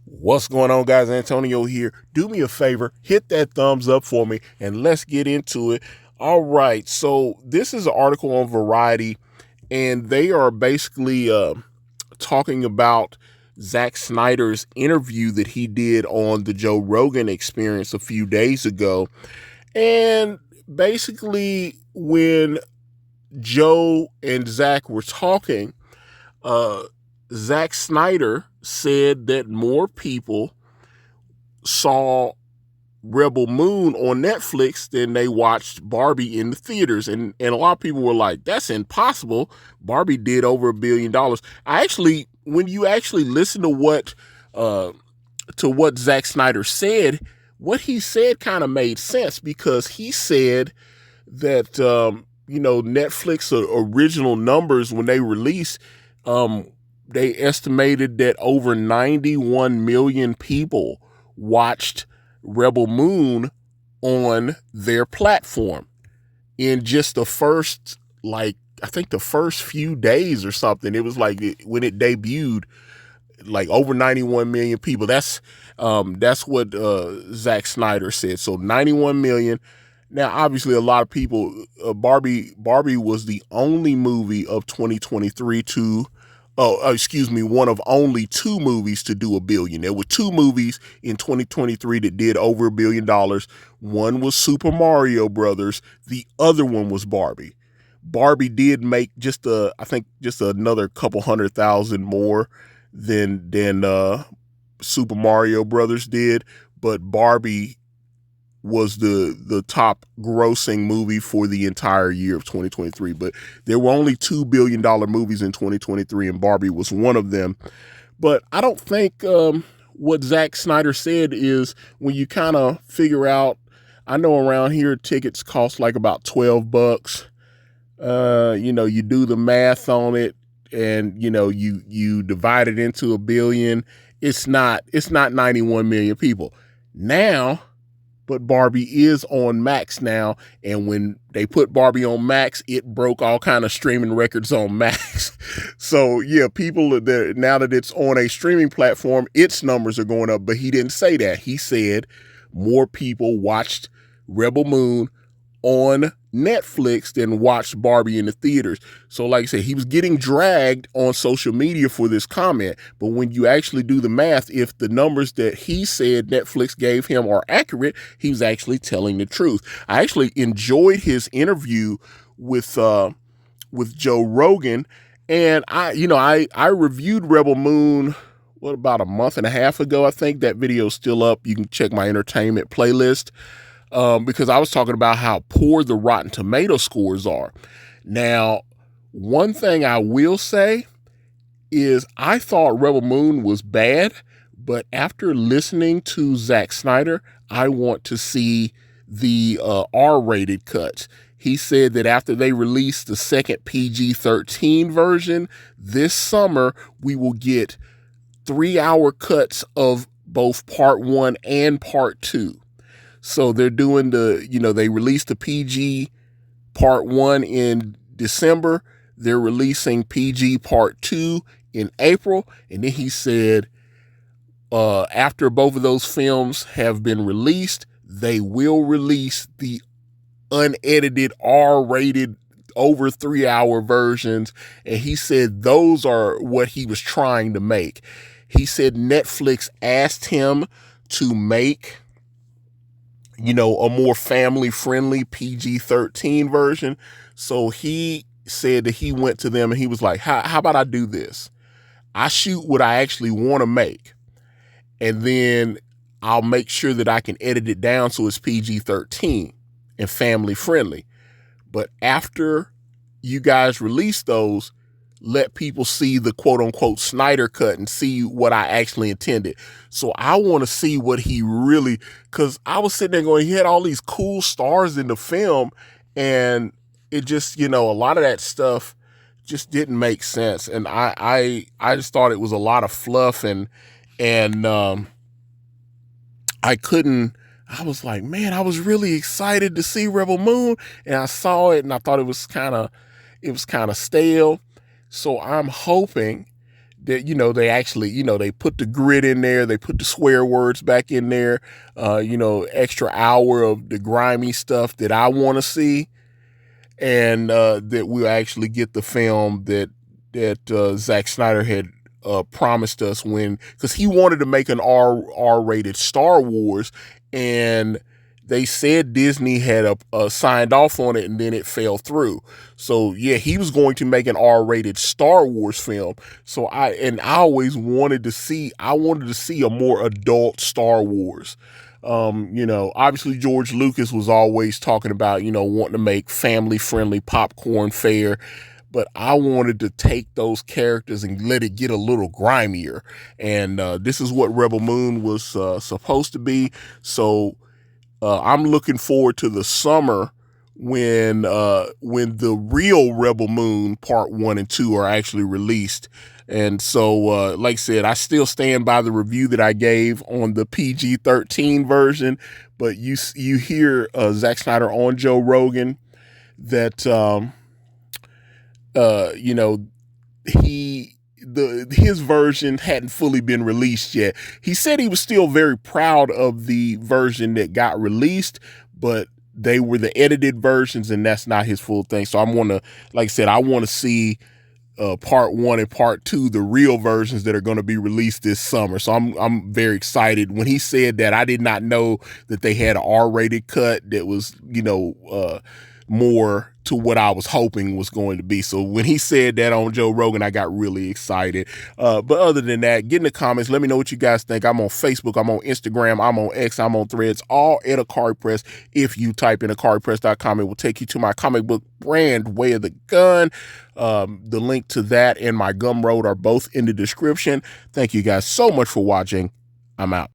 What's going on, guys? Antonio here. Do me a favor, hit that thumbs up for me, and let's get into it. All right, so this is an article on Variety, and they are basically talking about Zack Snyder's interview that he did on the Joe Rogan Experience a few days ago. And basically, when Joe and Zack were talking, Zack Snyder said that more people saw Rebel Moon on Netflix than they watched Barbie in the theaters. And a lot of people were like, that's impossible. Barbie did over $1 billion. When you actually listen to what Zack Snyder said, what he said kind of made sense, because he said that, Netflix original numbers when they release, they estimated that over 91 million people watched Rebel Moon on their platform in just the first, I think the first few days or something. It was when it debuted, over 91 million people. That's what Zack Snyder said. So 91 million. Now, obviously, a lot of people, Barbie was the only movie of 2023 one of only two movies to do $1 billion. There were two movies in 2023 that did over $1 billion. One was Super Mario Brothers. The other one was Barbie. Barbie did make just another couple 100,000 more than Super Mario Brothers did, but Barbie was the top grossing movie for the entire year of 2023. But there were only $2 billion movies in 2023, and Barbie was one of them. But I don't think what Zack Snyder said is, when you kind of figure out, I know around here tickets cost about $12. You do the math on it, and you divide it into $1 billion. It's not 91 million people now. But Barbie is on Max now, and when they put Barbie on Max, it broke all kind of streaming records on Max. So yeah, people now that it's on a streaming platform, its numbers are going up. But he didn't say that. He said more people watched Rebel Moon on Netflix than watched Barbie in the theaters. So like I said, he was getting dragged on social media for this comment. But when you actually do the math, if the numbers that he said Netflix gave him are accurate, he was actually telling the truth. I actually enjoyed his interview with Joe Rogan. And I reviewed Rebel Moon, about a month and a half ago. I think that video is still up. You can check my entertainment playlist. Because I was talking about how poor the Rotten Tomato scores are. Now, one thing I will say is I thought Rebel Moon was bad, but after listening to Zack Snyder, I want to see the R-rated cuts. He said that after they release the second PG-13 version this summer, we will get 3-hour cuts of both part 1 and part 2. So they're doing they released the PG part 1 in December. They're releasing PG part 2 in April. And then he said, after both of those films have been released, they will release the unedited R-rated over 3-hour versions. And he said those are what he was trying to make. He said Netflix asked him to make a more family-friendly PG-13 version. So he said that he went to them and he was like, how about I do this? I shoot what I actually want to make, and then I'll make sure that I can edit it down so it's PG-13 and family-friendly. But after you guys release those, let people see the quote-unquote Snyder cut and see what I actually intended. So I want to see what he really, because I was sitting there going, he had all these cool stars in the film, and it just, a lot of that stuff just didn't make sense. And I just thought it was a lot of fluff, and I was like, man, I was really excited to see Rebel Moon, and I saw it and I thought it was kind of stale. So I'm hoping that, they actually, they put the grit in there, they put the swear words back in there, extra hour of the grimy stuff that I want to see, and that we'll actually get the film that Zack Snyder had promised us because he wanted to make an R-rated Star Wars, and they said Disney had signed off on it, and then it fell through. So yeah, he was going to make an R-rated Star Wars film. So I always wanted to see a more adult Star Wars. Obviously George Lucas was always talking about, wanting to make family friendly popcorn fare, but I wanted to take those characters and let it get a little grimier. And this is what Rebel Moon was supposed to be. So I'm looking forward to the summer when the real Rebel Moon Part 1 and 2 are actually released. And so, like I said, I still stand by the review that I gave on the PG-13 version, but you hear Zack Snyder on Joe Rogan that, his version hadn't fully been released yet. He said he was still very proud of the version that got released, but they were the edited versions, and that's not his full thing. So like I said, I want to see Part 1 and Part 2, the real versions that are going to be released this summer. So I'm very excited. When he said that, I did not know that they had an R-rated cut that was, more to what I was hoping was going to be. So when he said that on Joe Rogan, I got really excited. But other than that, get in the comments. Let me know what you guys think. I'm on Facebook. I'm on Instagram. I'm on X. I'm on Threads. All at Ikari Press. If you type in IkariPress.com, it will take you to my comic book brand, Way of the Gun. The link to that and my Gumroad are both in the description. Thank you guys so much for watching. I'm out.